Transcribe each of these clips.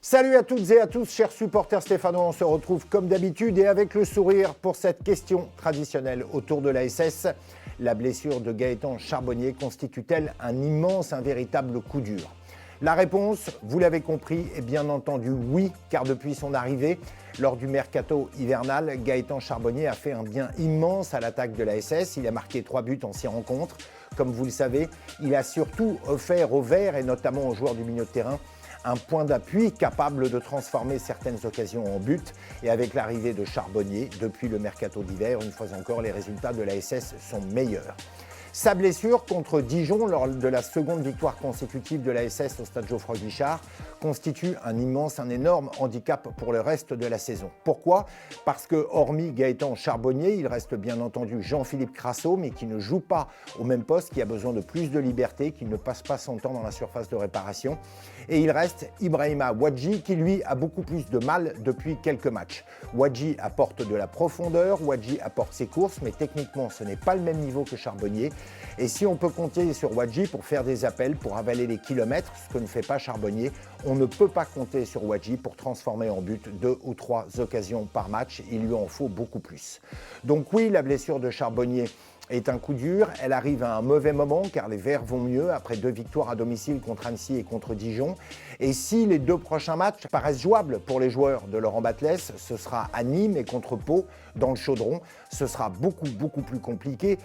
Salut à toutes et à tous, chers supporters stéphanois, on se retrouve comme d'habitude et avec le sourire pour cette question traditionnelle autour de la SS. La blessure de Gaëtan Charbonnier constitue-t-elle un véritable coup dur? La réponse, vous l'avez compris, est bien entendu oui, car depuis son arrivée, lors du mercato hivernal, Gaëtan Charbonnier a fait un bien immense à l'attaque de la SS. Il a marqué 3 buts en 6 rencontres. Comme vous le savez, il a surtout offert aux Verts et notamment aux joueurs du milieu de terrain un point d'appui capable de transformer certaines occasions en but. Et avec l'arrivée de Charbonnier, depuis le mercato d'hiver, une fois encore, les résultats de la SS sont meilleurs. Sa blessure contre Dijon lors de la seconde victoire consécutive de la SS au stade Geoffroy-Guichard constitue un énorme handicap pour le reste de la saison. Pourquoi? Parce que hormis Gaëtan Charbonnier, il reste bien entendu Jean-Philippe Crasso, mais qui ne joue pas au même poste, qui a besoin de plus de liberté, qui ne passe pas son temps dans la surface de réparation. Et il reste Ibrahima Ouadji, qui lui a beaucoup plus de mal depuis quelques matchs. Ouadji apporte de la profondeur, Ouadji apporte ses courses, mais techniquement ce n'est pas le même niveau que Charbonnier. Et si on peut compter sur Ouadji pour faire des appels, pour avaler les kilomètres, ce que ne fait pas Charbonnier, on ne peut pas compter sur Ouadji pour transformer en but 2 ou 3 occasions par match. Il lui en faut beaucoup plus. Donc oui, la blessure de Charbonnier est un coup dur. Elle arrive à un mauvais moment car les Verts vont mieux après 2 victoires à domicile contre Annecy et contre Dijon. Et si les 2 prochains matchs paraissent jouables pour les joueurs de Laurent Batles, ce sera à Nîmes et contre Pau dans le Chaudron. Ce sera beaucoup plus compliqué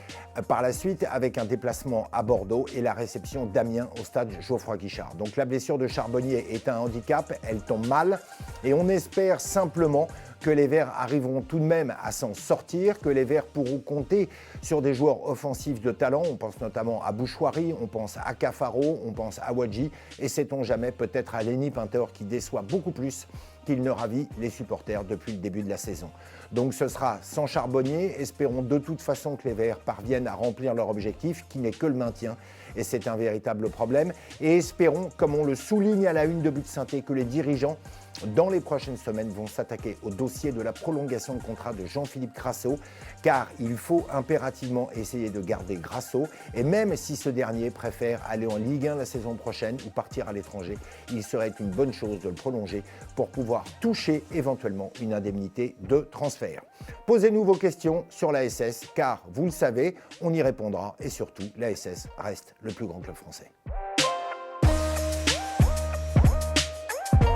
par la suite avec un déplacement à Bordeaux et la réception d'Amiens au stade Geoffroy-Guichard. Donc la blessure de Charbonnier est un handicap, elle tombe mal et on espère simplement que les Verts arriveront tout de même à s'en sortir, que les Verts pourront compter sur des joueurs offensifs de talent. On pense notamment à Bouchouari, on pense à Cafaro, on pense à Ouadji et sait-on jamais peut-être à Lenny Pintor qui déçoit beaucoup plus qu'il ne ravit les supporters depuis le début de la saison. Donc ce sera sans Charbonnier. Espérons de toute façon que les Verts parviennent à remplir leur objectif qui n'est que le maintien et c'est un véritable problème. Et espérons, comme on le souligne à la une de But Synthé, que les dirigeants dans les prochaines semaines vont s'attaquer au dossier de la prolongation de contrat de Jean-Philippe Crasso car il faut impérativement essayer de garder Grasso et même si ce dernier préfère aller en Ligue 1 la saison prochaine ou partir à l'étranger, il serait une bonne chose de le prolonger pour pouvoir toucher éventuellement une indemnité de transfert. Posez-nous vos questions sur la SS car vous le savez, on y répondra et surtout la SS reste le plus grand club français.